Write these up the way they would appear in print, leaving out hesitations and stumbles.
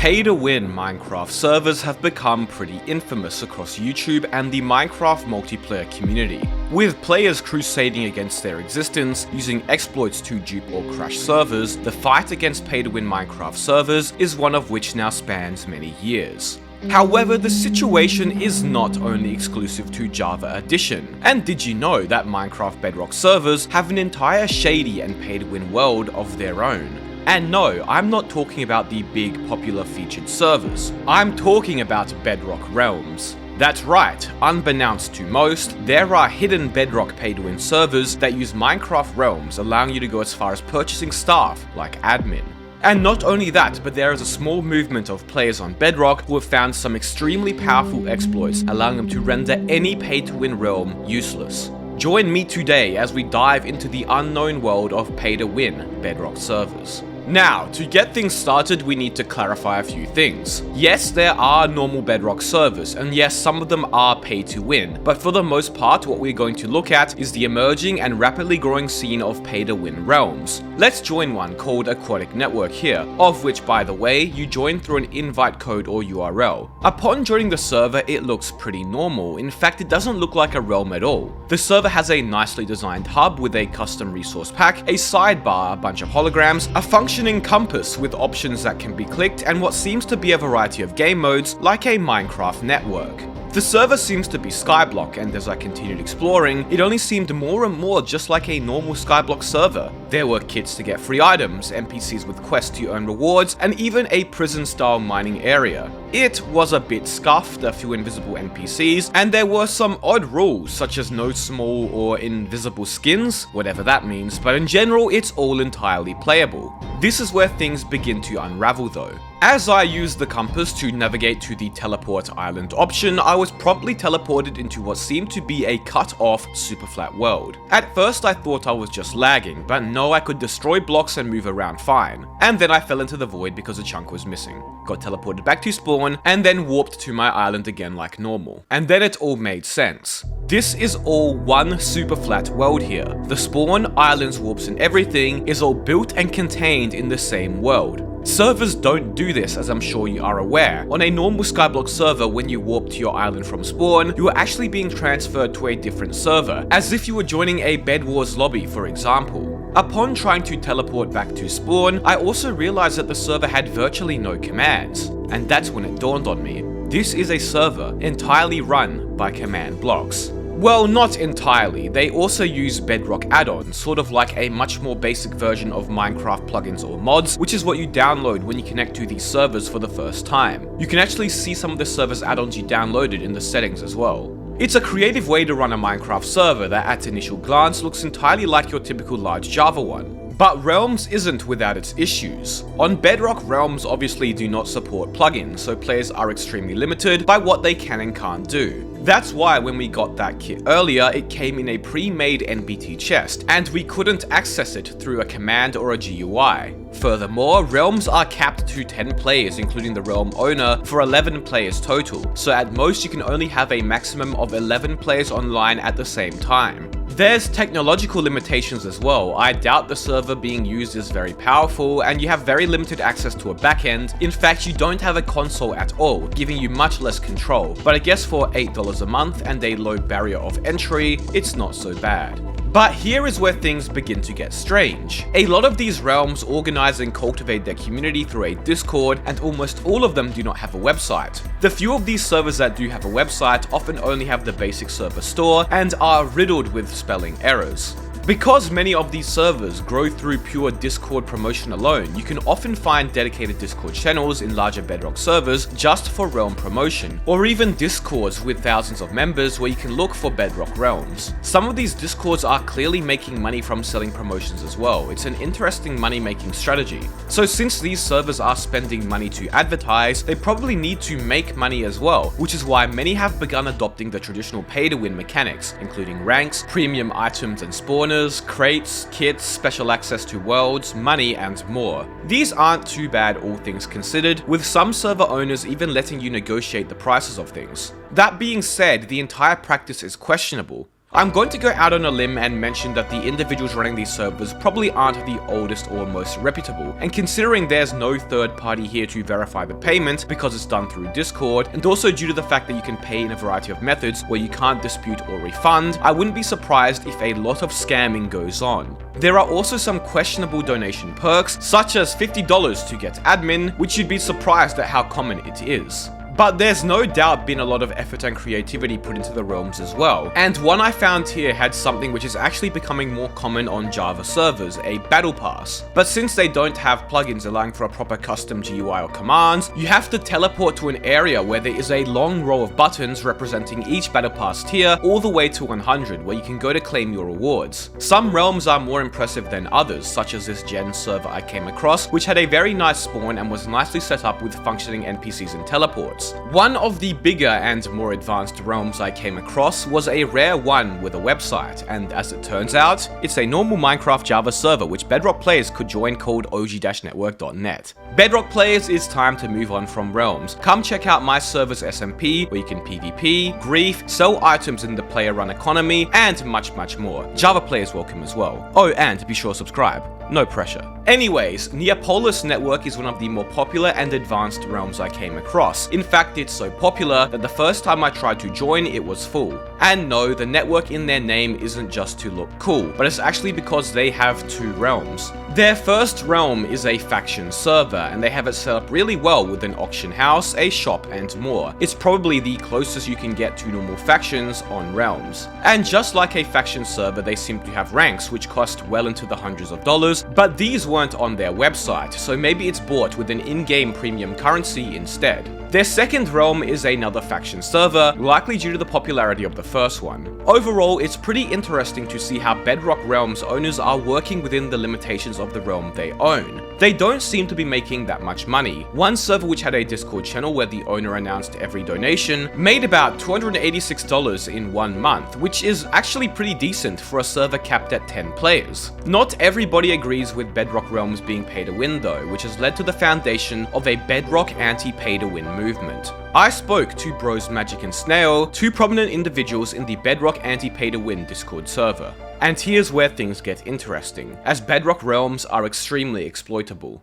Pay-to-win Minecraft servers have become pretty infamous across YouTube and the Minecraft multiplayer community, with players crusading against their existence, using exploits to dupe or crash servers. The fight against pay-to-win Minecraft servers is one of which now spans many years. However, the situation is not only exclusive to Java Edition, and did you know that Minecraft Bedrock servers have an entire shady and pay-to-win world of their own? And no, I'm not talking about the big popular featured servers, I'm talking about Bedrock Realms. That's right, unbeknownst to most, there are hidden Bedrock pay-to-win servers that use Minecraft Realms, allowing you to go as far as purchasing staff, like admin. And not only that, but there is a small movement of players on Bedrock who have found some extremely powerful exploits, allowing them to render any pay-to-win realm useless. Join me today as we dive into the unknown world of pay-to-win Bedrock servers. Now, to get things started, we need to clarify a few things. Yes, there are normal Bedrock servers, and yes, some of them are pay to win, but for the most part, what we're going to look at is the emerging and rapidly growing scene of pay to win realms. Let's join one called Aquatic Network here, of which, by the way, you join through an invite code or URL. Upon joining the server, it looks pretty normal. In fact, it doesn't look like a realm at all. The server has a nicely designed hub with a custom resource pack, a sidebar, a bunch of holograms, a functioning compass with options that can be clicked, and what seems to be a variety of game modes like a Minecraft network. The server seems to be skyblock, and as I continued exploring, it only seemed more and more just like a normal skyblock server. There were kits to get free items, NPCs with quests to earn rewards, and even a prison-style mining area. It was a bit scuffed, a few invisible NPCs, and there were some odd rules, such as no small or invisible skins, whatever that means, but in general, it's all entirely playable. This is where things begin to unravel though. As I used the compass to navigate to the teleport island option, I was promptly teleported into what seemed to be a cut-off, super flat world. At first I thought I was just lagging, but no, I could destroy blocks and move around fine. And then I fell into the void because a chunk was missing. Got teleported back to spawn, and then warped to my island again like normal. And then it all made sense. This is all one super flat world here. The spawn, islands, warps and everything is all built and contained in the same world. Servers don't do this, as I'm sure you are aware. On a normal skyblock server, when you warp to your island from spawn, you are actually being transferred to a different server, as if you were joining a Bed Wars lobby, for example. Upon trying to teleport back to spawn, I also realized that the server had virtually no commands, and that's when it dawned on me. This is a server entirely run by command blocks. Well, not entirely. They also use Bedrock add-ons, sort of like a much more basic version of Minecraft plugins or mods, which is what you download when you connect to these servers for the first time. You can actually see some of the server's add-ons you downloaded in the settings as well. It's a creative way to run a Minecraft server that at initial glance looks entirely like your typical large Java one. But Realms isn't without its issues. On Bedrock, Realms obviously do not support plugins, so players are extremely limited by what they can and can't do. That's why when we got that kit earlier, it came in a pre-made NBT chest, and we couldn't access it through a command or a GUI. Furthermore, Realms are capped to 10 players, including the Realm owner, for 11 players total, so at most you can only have a maximum of 11 players online at the same time. There's technological limitations as well. I doubt the server being used is very powerful, and you have very limited access to a backend. In fact, you don't have a console at all, giving you much less control. But I guess for $8 a month and a low barrier of entry, it's not so bad. But here is where things begin to get strange. A lot of these realms organize and cultivate their community through a Discord, and almost all of them do not have a website. The few of these servers that do have a website often only have the basic server store and are riddled with spelling errors. Because many of these servers grow through pure Discord promotion alone, you can often find dedicated Discord channels in larger Bedrock servers just for realm promotion, or even Discords with thousands of members where you can look for Bedrock realms. Some of these Discords are clearly making money from selling promotions as well. It's an interesting money-making strategy. So since these servers are spending money to advertise, they probably need to make money as well, which is why many have begun adopting the traditional pay-to-win mechanics, including ranks, premium items and spawners, crates, kits, special access to worlds, money, and more. These aren't too bad all things considered, with some server owners even letting you negotiate the prices of things. That being said, the entire practice is questionable. I'm going to go out on a limb and mention that the individuals running these servers probably aren't the oldest or most reputable, and considering there's no third party here to verify the payment because it's done through Discord, and also due to the fact that you can pay in a variety of methods where you can't dispute or refund, I wouldn't be surprised if a lot of scamming goes on. There are also some questionable donation perks, such as $50 to get admin, which you'd be surprised at how common it is. But there's no doubt been a lot of effort and creativity put into the realms as well, and one I found here had something which is actually becoming more common on Java servers, a battle pass. But since they don't have plugins allowing for a proper custom GUI or commands, you have to teleport to an area where there is a long row of buttons representing each battle pass tier all the way to 100, where you can go to claim your rewards. Some realms are more impressive than others, such as this Gen server I came across, which had a very nice spawn and was nicely set up with functioning NPCs and teleports. One of the bigger and more advanced realms I came across was a rare one with a website, and as it turns out, it's a normal Minecraft Java server which Bedrock players could join called og-network.net. Bedrock players, it's time to move on from realms. Come check out my server's SMP, where you can PvP, grief, sell items in the player run economy, and much more. Java players welcome as well. Oh, and be sure to subscribe. No pressure. Anyways, Neapolis Network is one of the more popular and advanced realms I came across. In fact, it's so popular that the first time I tried to join, it was full. And no, the network in their name isn't just to look cool, but it's actually because they have two realms. Their first realm is a faction server, and they have it set up really well with an auction house, a shop, and more. It's probably the closest you can get to normal factions on realms. And just like a faction server, they seem to have ranks which cost well into the hundreds of dollars, but these weren't on their website, so maybe it's bought with an in-game premium currency instead. Their second realm is another faction server, likely due to the popularity of the first one. Overall, it's pretty interesting to see how Bedrock Realms owners are working within the limitations of the realm they own. They don't seem to be making that much money. One server which had a Discord channel where the owner announced every donation made about $286 in 1 month, which is actually pretty decent for a server capped at 10 players. Not everybody agrees with Bedrock Realms being pay to win though, which has led to the foundation of a Bedrock anti-pay to win movement. I spoke to Bros Magic and Snail, two prominent individuals in the Bedrock anti-pay to win Discord server. And here's where things get interesting, as Bedrock Realms are extremely exploitable.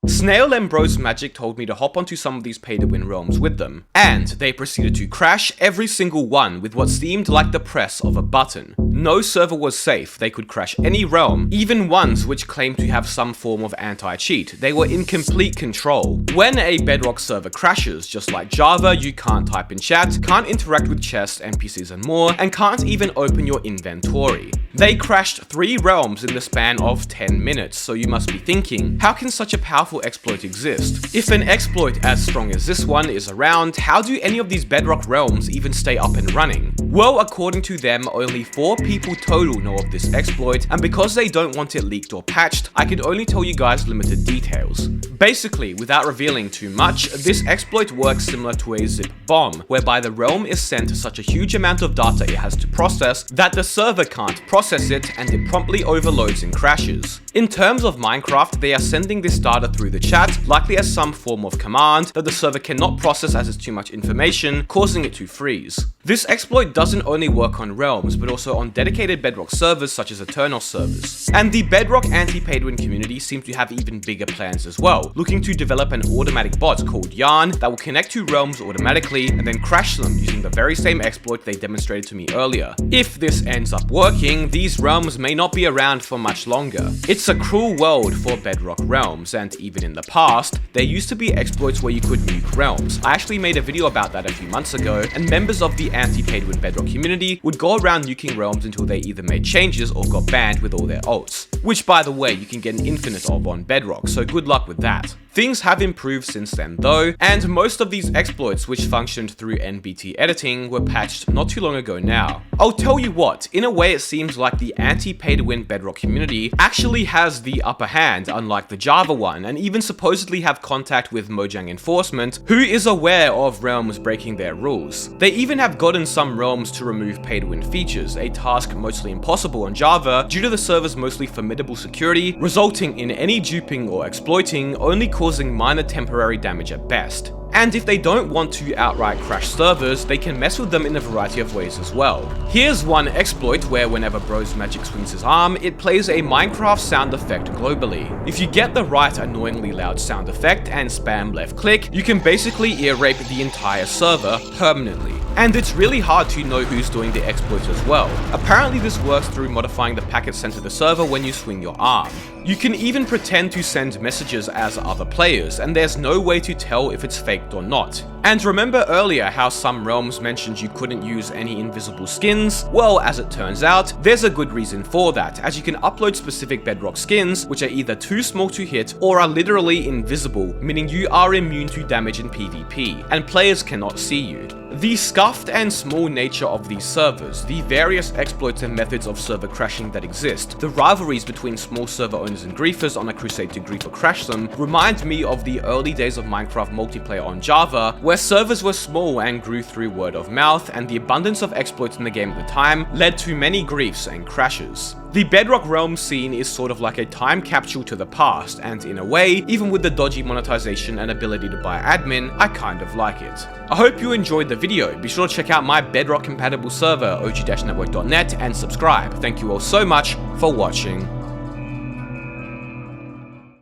Snail and Bros Magic told me to hop onto some of these pay-to-win realms with them, and they proceeded to crash every single one with what seemed like the press of a button. No server was safe, they could crash any realm, even ones which claimed to have some form of anti-cheat. They were in complete control. When a Bedrock server crashes, just like Java, you can't type in chat, can't interact with chests, NPCs and more, and can't even open your inventory. They crashed 3 realms in the span of 10 minutes, so you must be thinking, how can such a powerful exploit exist? If an exploit as strong as this one is around, how do any of these Bedrock realms even stay up and running? Well, according to them, only 4 people total know of this exploit, and because they don't want it leaked or patched, I can only tell you guys limited details. Basically, without revealing too much, this exploit works similar to a zip bomb, whereby the realm is sent such a huge amount of data it has to process that the server can't process it and it promptly overloads and crashes. In terms of Minecraft, they are sending this data through the chat, likely as some form of command that the server cannot process as it's too much information, causing it to freeze. This exploit doesn't only work on realms, but also on dedicated Bedrock servers such as Eternal servers. And the Bedrock anti-pay-to-win community seems to have even bigger plans as well, looking to develop an automatic bot called Yarn that will connect to realms automatically and then crash them using the very same exploit they demonstrated to me earlier. If this ends up working, these realms may not be around for much longer. It's a cruel world for Bedrock realms, and even in the past, there used to be exploits where you could nuke realms. I actually made a video about that a few months ago, and members of the anti-pay-to-win Bedrock community would go around nuking realms until they either made changes or got banned with all their ults. Which, by the way, you can get an infinite of on Bedrock, so good luck with that. Things have improved since then though, and most of these exploits which functioned through NBT editing were patched not too long ago now. I'll tell you what, in a way it seems like the anti-pay-to-win Bedrock community actually has the upper hand, unlike the Java one, and even supposedly have contact with Mojang Enforcement, who is aware of realms breaking their rules. They even have gotten some realms to remove pay-to-win features, a task mostly impossible on Java due to the server's mostly formidable security, resulting in any duping or exploiting only causing minor temporary damage at best. And if they don't want to outright crash servers, they can mess with them in a variety of ways as well. Here's one exploit where whenever Bro's magic swings his arm, it plays a Minecraft sound effect globally. If you get the right annoyingly loud sound effect and spam left click, you can basically ear rape the entire server permanently. And it's really hard to know who's doing the exploit as well. Apparently this works through modifying the packets sent to the server when you swing your arm. You can even pretend to send messages as other players, and there's no way to tell if it's faked or not. And remember earlier how some realms mentioned you couldn't use any invisible skins? Well, as it turns out, there's a good reason for that, as you can upload specific Bedrock skins which are either too small to hit or are literally invisible, meaning you are immune to damage in PvP, and players cannot see you. The scuffed and small nature of these servers, the various exploits and methods of server crashing that exist, the rivalries between small server owners and griefers on a crusade to grief or crash them, remind me of the early days of Minecraft multiplayer on Java, where servers were small and grew through word of mouth, and the abundance of exploits in the game at the time led to many griefs and crashes. The Bedrock Realms scene is sort of like a time capsule to the past, and in a way, even with the dodgy monetization and ability to buy admin, I kind of like it. I hope you enjoyed the video. Be sure to check out my Bedrock compatible server, og-network.net, and subscribe. Thank you all so much for watching.